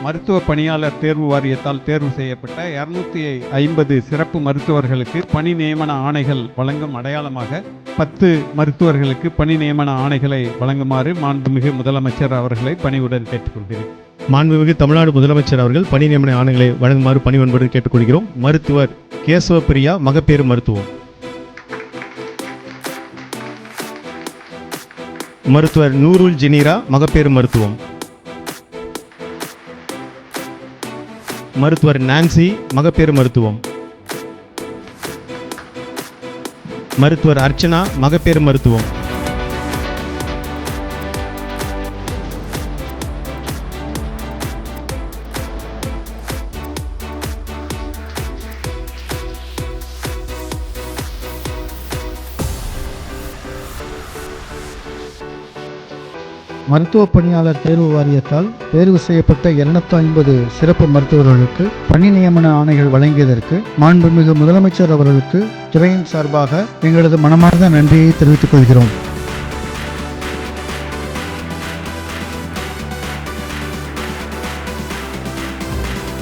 மருத்துவ பணியாளர் தேர்வு வாரியத்தால் தேர்வு செய்யப்பட்ட 250 சிறப்பு மருத்துவர்களுக்கு பணி நியமன ஆணைகள் வழங்கும் அடையாளமாக 10 மருத்துவர்களுக்கு பணி நியமன ஆணைகளை வழங்குமாறு மாண்புமிகு முதலமைச்சர் அவர்களை பணிவுடன் கேட்டுக்கொள்கிறேன். மாண்புமிகு தமிழ்நாடு முதலமைச்சர் அவர்கள் பணி நியமன ஆணைகளை வழங்குமாறு பணிவன்புடன் கேட்டுக்கொள்கிறோம். மருத்துவர் கேசவப்பிரியா, மகப்பேறு மருத்துவம். மருத்துவர் நூருல் ஜினீரா, மகப்பேறு மருத்துவம். மருத்துவர் நான்சி, மகப்பேறு மருத்துவம். மருத்துவர் அர்ச்சனா, மகப்பேறு மருத்துவம். மருத்துவ பணியாளர் தேர்வு வாரியத்தால் தேர்வு செய்யப்பட்ட 250 சிறப்பு மருத்துவர்களுக்கு பணி நியமன ஆணைகள் வழங்கியதற்கு மாண்புமிகு முதலமைச்சர் அவர்களுக்கு துறையின் சார்பாக எங்களது மனமார்ந்த நன்றியை தெரிவித்துக் கொள்கிறோம்.